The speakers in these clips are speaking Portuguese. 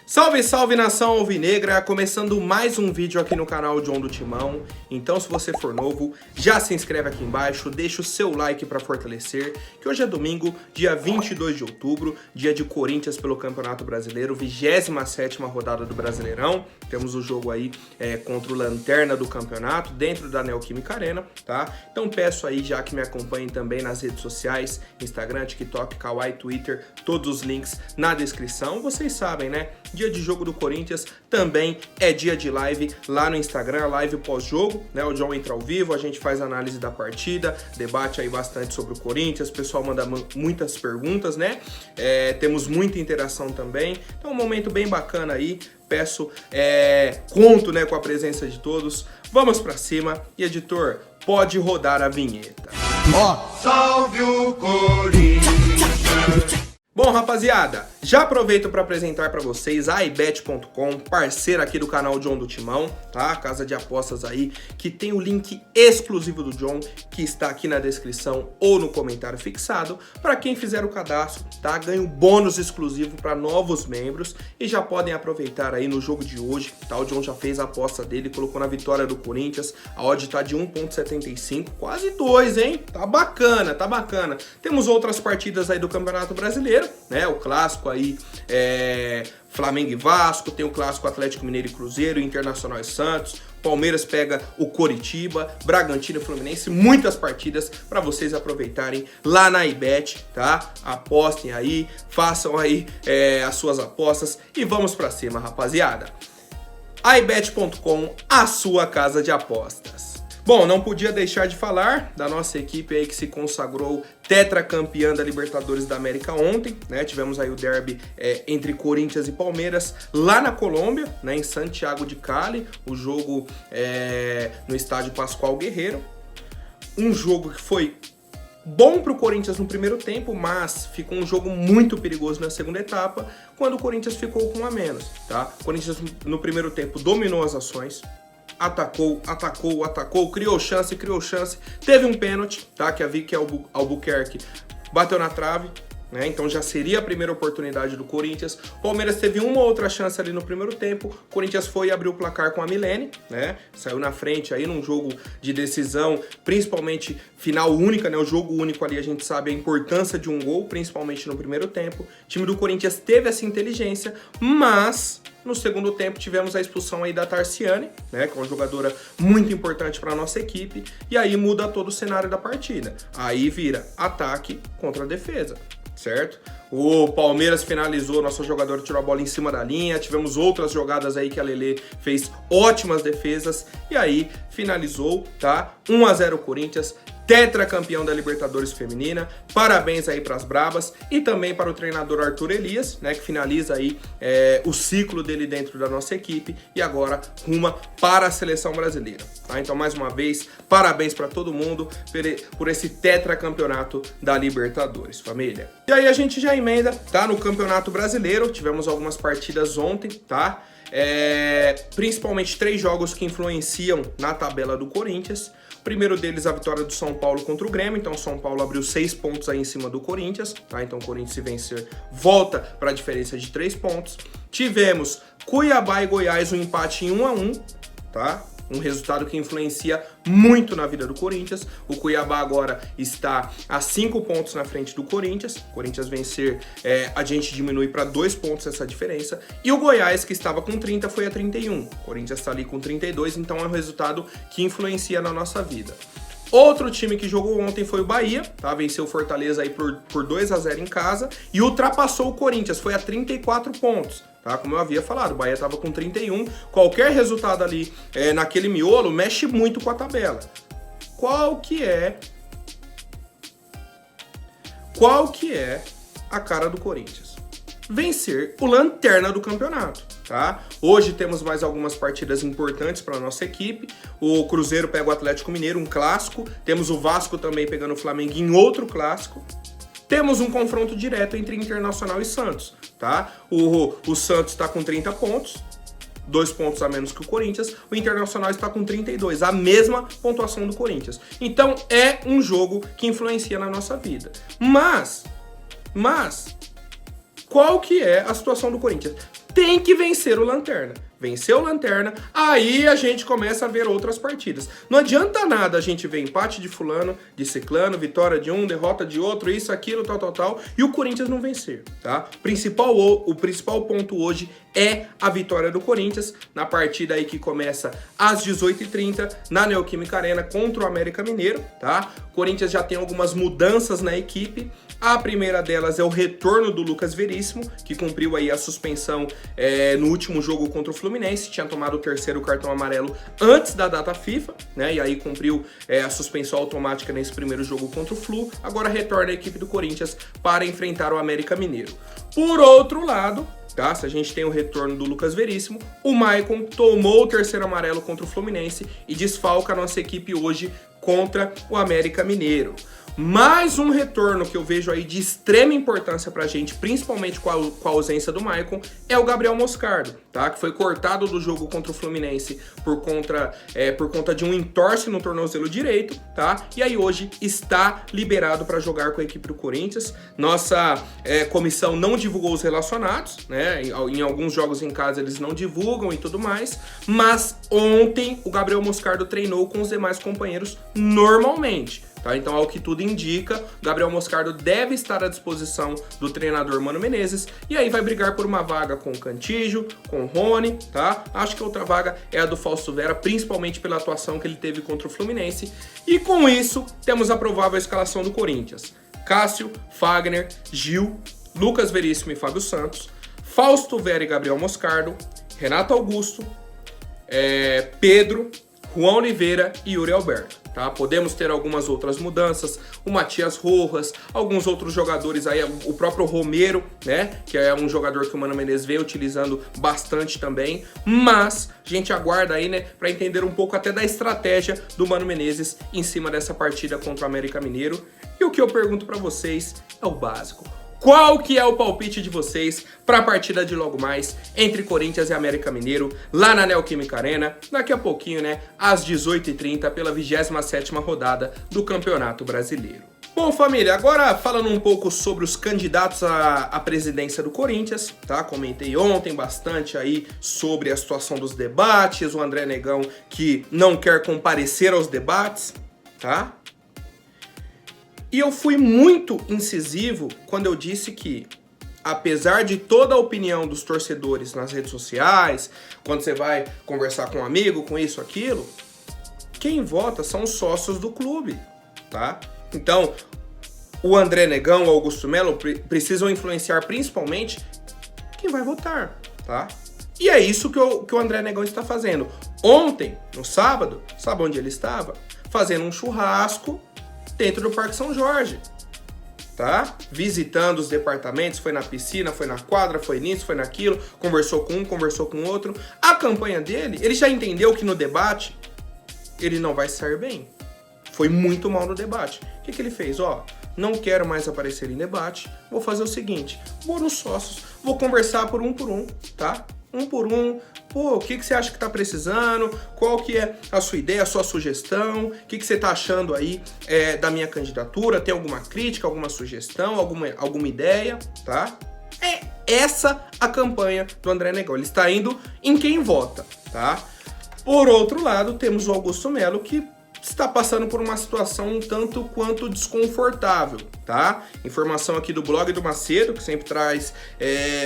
Salve, salve nação alvinegra, começando mais um vídeo aqui no canal John do Timão. Então se você for novo, já se inscreve aqui embaixo, deixa o seu like para fortalecer, que hoje é domingo, dia 22 de outubro, dia de Corinthians pelo Campeonato Brasileiro, 27ª rodada do Brasileirão. Temos o jogo aí contra o Lanterna do campeonato, dentro da Neoquímica Arena, tá? Então peço aí já que me acompanhem também nas redes sociais, Instagram, TikTok, Kawaii, Twitter, todos os links na descrição. Vocês sabem, né? Dia de jogo do Corinthians também é dia de live lá no Instagram, live pós-jogo, né? O John entra ao vivo, a gente faz análise da partida, debate aí bastante sobre o Corinthians, o pessoal manda muitas perguntas, né? Temos muita interação também, então um momento bem bacana aí. Peço, conto, né, com a presença de todos. Vamos pra cima e, editor, pode rodar a vinheta. Salve o Corinthians! Bom, rapaziada, já aproveito para apresentar para vocês a iBet.com, parceira aqui do canal John do Timão, tá? Casa de apostas aí, que tem o link exclusivo do John, que está aqui na descrição ou no comentário fixado. Para quem fizer o cadastro, tá? Ganha um bônus exclusivo para novos membros e já podem aproveitar aí no jogo de hoje, tá? O John já fez a aposta dele, colocou na vitória do Corinthians, a odd tá de 1,75, quase 2, hein? Tá bacana, tá bacana. Temos outras partidas aí do Campeonato Brasileiro, né? O clássico aí Flamengo e Vasco, tem o clássico Atlético Mineiro e Cruzeiro, Internacional e Santos, Palmeiras pega o Coritiba, Bragantino e Fluminense, muitas partidas para vocês aproveitarem lá na iBet, tá? Apostem aí, façam aí as suas apostas e vamos para cima, rapaziada. iBet.com, a sua casa de apostas. Bom, não podia deixar de falar da nossa equipe aí que se consagrou tetracampeã da Libertadores da América ontem, né? Tivemos aí o derby entre Corinthians e Palmeiras lá na Colômbia, né? Em Santiago de Cali, o jogo no estádio Pascoal Guerreiro. Um jogo que foi bom para o Corinthians no primeiro tempo, mas ficou um jogo muito perigoso na segunda etapa, quando o Corinthians ficou com um a menos, tá? O Corinthians no primeiro tempo dominou as ações, atacou, criou chance, teve um pênalti, tá? Que a Vicky Albuquerque bateu na trave, né? Então já seria a primeira oportunidade do Corinthians. O Palmeiras teve uma outra chance ali no primeiro tempo, o Corinthians foi e abriu o placar com a Milene, né? Saiu na frente aí num jogo de decisão, principalmente final única, né? O jogo único ali a gente sabe a importância de um gol, principalmente no primeiro tempo. O time do Corinthians teve essa inteligência, mas no segundo tempo tivemos a expulsão aí da Tarciane, né, que é uma jogadora muito importante para a nossa equipe, e aí muda todo o cenário da partida. Aí vira ataque contra defesa, certo? O Palmeiras finalizou, nosso jogador tirou a bola em cima da linha, tivemos outras jogadas aí que a Lelê fez ótimas defesas, e aí finalizou, tá? 1-0 Corinthians, tetracampeão da Libertadores Feminina. Parabéns aí para as brabas e também para o treinador Arthur Elias, né, que finaliza aí o ciclo dele dentro da nossa equipe e agora ruma para a seleção brasileira, tá? Então mais uma vez, parabéns para todo mundo por esse tetracampeonato da Libertadores, família. E aí a gente já emenda, tá, no Campeonato Brasileiro, tivemos algumas partidas ontem, tá? Principalmente 3 jogos que influenciam na tabela do Corinthians. O primeiro deles, a vitória do São Paulo contra o Grêmio, então o São Paulo abriu 6 pontos aí em cima do Corinthians, tá? Então o Corinthians, se vencer, volta para a diferença de 3 pontos. Tivemos Cuiabá e Goiás, um empate em 1-1, tá? Um resultado que influencia muito na vida do Corinthians. O Cuiabá agora está a 5 pontos na frente do Corinthians. O Corinthians vencer, a gente diminui para 2 pontos essa diferença. E o Goiás, que estava com 30, foi a 31. O Corinthians está ali com 32, então é um resultado que influencia na nossa vida. Outro time que jogou ontem foi o Bahia, tá? Venceu o Fortaleza aí por 2-0 em casa e ultrapassou o Corinthians, foi a 34 pontos. Tá? Como eu havia falado, o Bahia estava com 31, qualquer resultado ali naquele miolo mexe muito com a tabela. Qual que é a cara do Corinthians? Vencer o Lanterna do campeonato, tá? Hoje temos mais algumas partidas importantes para a nossa equipe. O Cruzeiro pega o Atlético Mineiro, um clássico. Temos o Vasco também pegando o Flamengo em outro clássico. Temos um confronto direto entre Internacional e Santos, tá? O Santos está com 30 pontos, 2 pontos a menos que o Corinthians. O Internacional está com 32, a mesma pontuação do Corinthians. Então é um jogo que influencia na nossa vida. Mas qual que é a situação do Corinthians? tem que vencer o Lanterna. Venceu o Lanterna, aí a gente começa a ver outras partidas. Não adianta nada a gente ver empate de fulano, de ciclano, vitória de um, derrota de outro, isso, aquilo, tal, e o Corinthians não vencer, tá? O principal ponto hoje é a vitória do Corinthians, na partida aí que começa às 18h30, na Neoquímica Arena, contra o América Mineiro, tá? O Corinthians já tem algumas mudanças na equipe. A primeira delas é o retorno do Lucas Veríssimo, que cumpriu aí a suspensão no último jogo contra o Fluminense, tinha tomado o terceiro cartão amarelo antes da data FIFA, né? E aí cumpriu a suspensão automática nesse primeiro jogo contra o Flu. Agora retorna a equipe do Corinthians para enfrentar o América Mineiro. Por outro lado, tá? Se a gente tem o retorno do Lucas Veríssimo, o Maicon tomou o terceiro amarelo contra o Fluminense e desfalca a nossa equipe hoje contra o América Mineiro. Mais um retorno que eu vejo aí de extrema importância pra gente, principalmente com a ausência do Maicon, é o Gabriel Moscardo, tá? Que foi cortado do jogo contra o Fluminense por conta de um entorse no tornozelo direito, tá? E aí hoje está liberado para jogar com a equipe do Corinthians. Nossa comissão não divulgou os relacionados, né? Em alguns jogos em casa eles não divulgam e tudo mais, mas ontem o Gabriel Moscardo treinou com os demais companheiros normalmente. Tá? Então, ao que tudo indica, Gabriel Moscardo deve estar à disposição do treinador Mano Menezes e aí vai brigar por uma vaga com o Cantígio, com o Rony, tá? Acho que a outra vaga é a do Fausto Vera, principalmente pela atuação que ele teve contra o Fluminense. E com isso, temos a provável escalação do Corinthians. Cássio, Fagner, Gil, Lucas Veríssimo e Fábio Santos, Fausto Vera e Gabriel Moscardo, Renato Augusto, Pedro, Juan Oliveira e Yuri Alberto. Tá? Podemos ter algumas outras mudanças, o Matias Rojas, alguns outros jogadores aí, o próprio Romero, né? Que é um jogador que o Mano Menezes vem utilizando bastante também, mas a gente aguarda aí, né, para entender um pouco até da estratégia do Mano Menezes em cima dessa partida contra o América Mineiro. E o que eu pergunto para vocês é o básico. Qual que é o palpite de vocês para a partida de logo mais entre Corinthians e América Mineiro, lá na Neoquímica Arena, daqui a pouquinho, né, às 18h30, pela 27ª rodada do Campeonato Brasileiro. Bom, família, agora falando um pouco sobre os candidatos à presidência do Corinthians, tá? Comentei ontem bastante aí sobre a situação dos debates, o André Negão que não quer comparecer aos debates, tá? E eu fui muito incisivo quando eu disse que, apesar de toda a opinião dos torcedores nas redes sociais, quando você vai conversar com um amigo, com isso, aquilo, quem vota são os sócios do clube, tá? Então, o André Negão, o Augusto Melo precisam influenciar principalmente quem vai votar, tá? E é isso que o André Negão está fazendo. Ontem, no sábado, sabe onde ele estava? Fazendo um churrasco dentro do Parque São Jorge, tá? Visitando os departamentos, foi na piscina, foi na quadra, foi nisso, foi naquilo, conversou com um, conversou com outro. A campanha dele, ele já entendeu que no debate ele não vai sair bem. Foi muito mal no debate. O que ele fez? Ó, não quero mais aparecer em debate, vou fazer o seguinte, vou nos sócios, vou conversar por um, tá? Um por um. Pô, o que você acha que tá precisando? Qual que é a sua ideia, a sua sugestão? O que você tá achando aí da minha candidatura? Tem alguma crítica, alguma sugestão, alguma ideia, tá? É essa a campanha do André Negão. Ele está indo em quem vota, tá? Por outro lado, temos o Augusto Melo, que está passando por uma situação um tanto quanto desconfortável, tá? Informação aqui do blog do Macedo, que sempre traz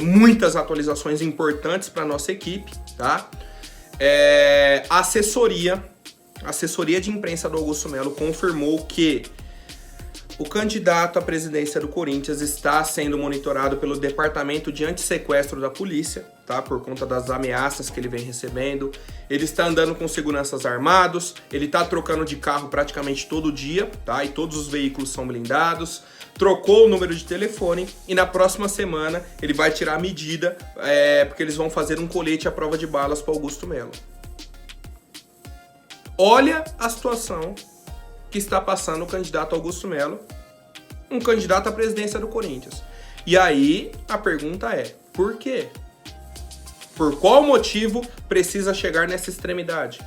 muitas atualizações importantes para nossa equipe, tá? A assessoria de imprensa do Augusto Melo confirmou que o candidato à presidência do Corinthians está sendo monitorado pelo Departamento de Antissequestro da Polícia, tá? Por conta das ameaças que ele vem recebendo. Ele está andando com seguranças armados, ele está trocando de carro praticamente todo dia, tá? E todos os veículos são blindados. Trocou o número de telefone e na próxima semana ele vai tirar a medida, porque eles vão fazer um colete à prova de balas para Augusto Melo. Olha a situação que está passando o candidato Augusto Melo, um candidato à presidência do Corinthians. E aí, a pergunta é, por quê? Por qual motivo precisa chegar nessa extremidade?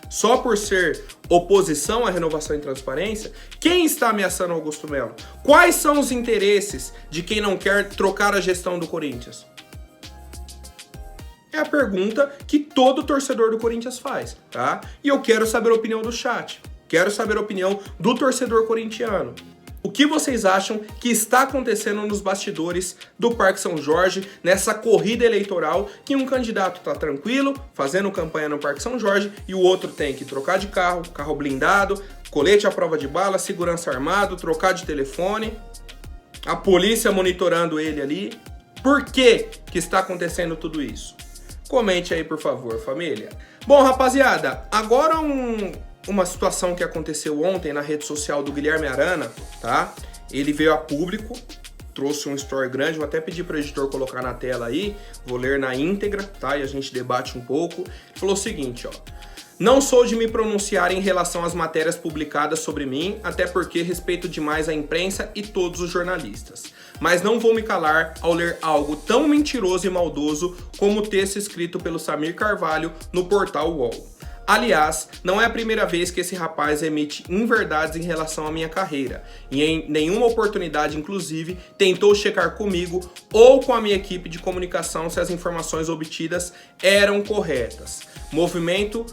Só por ser oposição à renovação e transparência? Quem está ameaçando Augusto Melo? Quais são os interesses de quem não quer trocar a gestão do Corinthians? É a pergunta que todo torcedor do Corinthians faz, tá? E eu quero saber a opinião do chat. Quero saber a opinião do torcedor corintiano. O que vocês acham que está acontecendo nos bastidores do Parque São Jorge, nessa corrida eleitoral, que um candidato está tranquilo, fazendo campanha no Parque São Jorge, e o outro tem que trocar de carro, carro blindado, colete à prova de bala, segurança armado, trocar de telefone, a polícia monitorando ele ali. Por que está acontecendo tudo isso? Comente aí, por favor, família. Bom, rapaziada, agora uma situação que aconteceu ontem na rede social do Guilherme Arana, tá? Ele veio a público, trouxe um story grande, vou até pedir para o editor colocar na tela aí, vou ler na íntegra, tá? E a gente debate um pouco. Ele falou o seguinte, ó: não sou de me pronunciar em relação às matérias publicadas sobre mim, até porque respeito demais a imprensa e todos os jornalistas. Mas não vou me calar ao ler algo tão mentiroso e maldoso como o texto escrito pelo Samir Carvalho no portal UOL. Aliás, não é a primeira vez que esse rapaz emite inverdades em relação à minha carreira, e em nenhuma oportunidade, inclusive, tentou checar comigo ou com a minha equipe de comunicação se as informações obtidas eram corretas. Movimento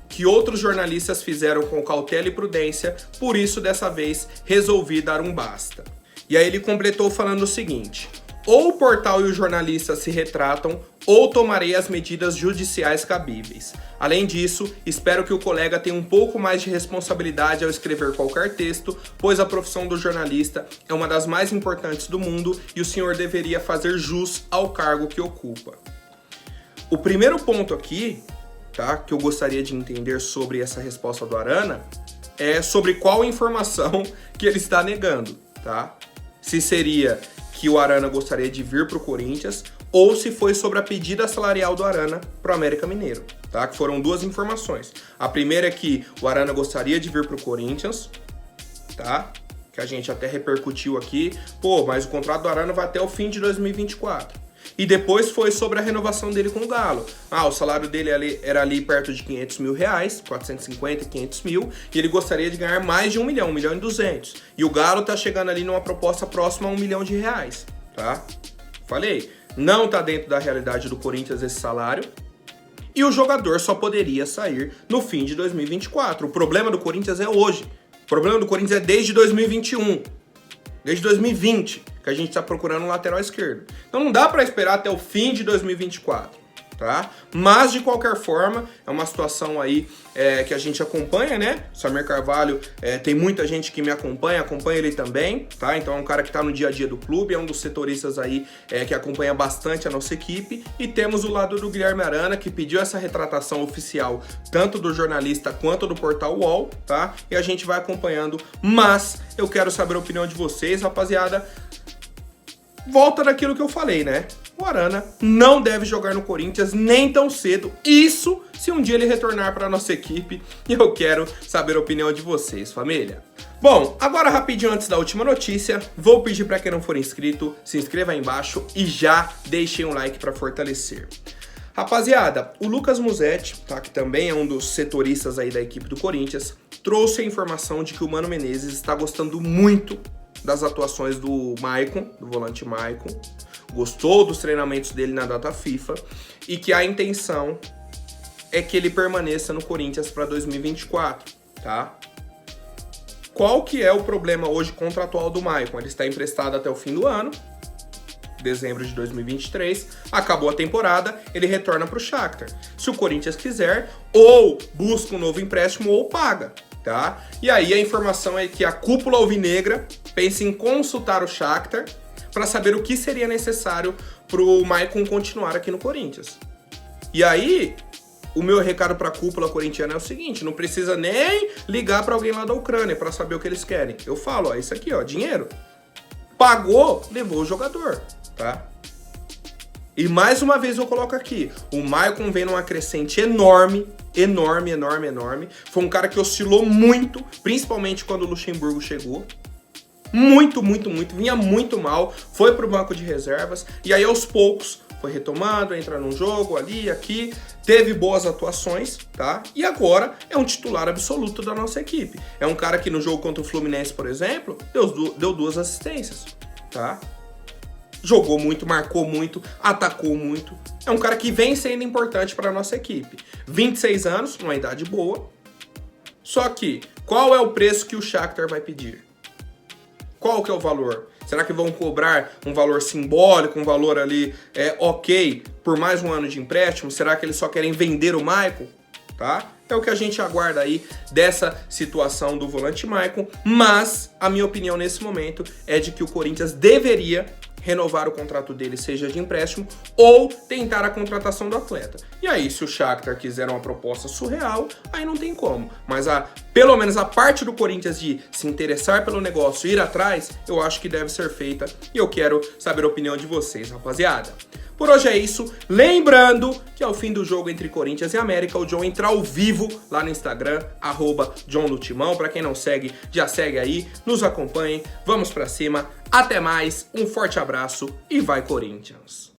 que outros jornalistas fizeram com cautela e prudência, por isso dessa vez resolvi dar um basta. E aí ele completou falando o seguinte: ou o portal e os jornalistas se retratam, ou tomarei as medidas judiciais cabíveis. Além disso, espero que o colega tenha um pouco mais de responsabilidade ao escrever qualquer texto, pois a profissão do jornalista é uma das mais importantes do mundo e o senhor deveria fazer jus ao cargo que ocupa. O primeiro ponto aqui, tá, que eu gostaria de entender sobre essa resposta do Arana é sobre qual informação que ele está negando, tá? Se seria que o Arana gostaria de vir para o Corinthians ou se foi sobre a pedida salarial do Arana para o América Mineiro, tá? Que foram duas informações. A primeira é que o Arana gostaria de vir para o Corinthians, tá? Que a gente até repercutiu aqui. Pô, mas o contrato do Arana vai até o fim de 2024. E depois foi sobre a renovação dele com o Galo. O salário dele era ali perto de 500 mil reais, 450, 500 mil, e ele gostaria de ganhar mais de 1 milhão, 1 milhão e 200. E o Galo tá chegando ali numa proposta próxima a 1 milhão de reais, tá? Falei, não tá dentro da realidade do Corinthians esse salário, e o jogador só poderia sair no fim de 2024. O problema do Corinthians é hoje. O problema do Corinthians é desde 2021. Desde 2020, que a gente está procurando um lateral esquerdo. Então não dá para esperar até o fim de 2024, tá? Mas, de qualquer forma, é uma situação aí que a gente acompanha, né? O Samir Carvalho, tem muita gente que me acompanha ele também, tá? Então é um cara que está no dia a dia do clube, é um dos setoristas aí que acompanha bastante a nossa equipe. E temos o lado do Guilherme Arana, que pediu essa retratação oficial, tanto do jornalista quanto do portal UOL, tá? E a gente vai acompanhando, mas eu quero saber a opinião de vocês, rapaziada. Volta daquilo que eu falei, né? O Arana não deve jogar no Corinthians nem tão cedo. Isso se um dia ele retornar para a nossa equipe. E eu quero saber a opinião de vocês, família. Bom, agora rapidinho antes da última notícia, vou pedir para quem não for inscrito, se inscreva aí embaixo e já deixem um like para fortalecer. Rapaziada, o Lucas Musetti, tá, que também é um dos setoristas aí da equipe do Corinthians, trouxe a informação de que o Mano Menezes está gostando muito das atuações do Maicon, do volante Maicon, gostou dos treinamentos dele na data FIFA e que a intenção é que ele permaneça no Corinthians para 2024, tá? Qual que é o problema hoje contratual do Maicon? Ele está emprestado até o fim do ano, dezembro de 2023, acabou a temporada, ele retorna para o Shakhtar. Se o Corinthians quiser, ou busca um novo empréstimo ou paga, tá? E aí a informação é que a cúpula alvinegra pensa em consultar o Shakhtar para saber o que seria necessário para o Maicon continuar aqui no Corinthians. E aí, o meu recado para a cúpula corintiana é o seguinte: não precisa nem ligar para alguém lá da Ucrânia para saber o que eles querem. Eu falo, ó, isso aqui, ó, dinheiro. Pagou, levou o jogador, tá? E mais uma vez eu coloco aqui, o Maicon vem numa crescente enorme. Foi um cara que oscilou muito, principalmente quando o Luxemburgo chegou. Muito, vinha muito mal, foi pro banco de reservas, e aí aos poucos foi retomando, entra num jogo ali, aqui, teve boas atuações, tá? E agora é um titular absoluto da nossa equipe. É um cara que no jogo contra o Fluminense, por exemplo, deu 2 assistências, tá? jogou muito, marcou muito, atacou muito. É um cara que vem sendo importante para nossa equipe. 26 anos, uma idade boa. Só que, qual é o preço que o Shakhtar vai pedir? Qual que é o valor? Será que vão cobrar um valor simbólico, um valor ali ok, por mais um ano de empréstimo? Será que eles só querem vender o Maicon? Tá? É o que a gente aguarda aí dessa situação do volante Maicon, mas a minha opinião nesse momento é de que o Corinthians deveria renovar o contrato dele, seja de empréstimo, ou tentar a contratação do atleta. E aí, se o Shakhtar quiser uma proposta surreal, aí não tem como. Mas pelo menos a parte do Corinthians de se interessar pelo negócio, ir atrás, eu acho que deve ser feita. E eu quero saber a opinião de vocês, rapaziada. Por hoje é isso. Lembrando que ao fim do jogo entre Corinthians e América, o John entra ao vivo lá no Instagram, @JohnDoTimão. Pra quem não segue, já segue aí, nos acompanhem, vamos pra cima. Até mais, um forte abraço e vai Corinthians!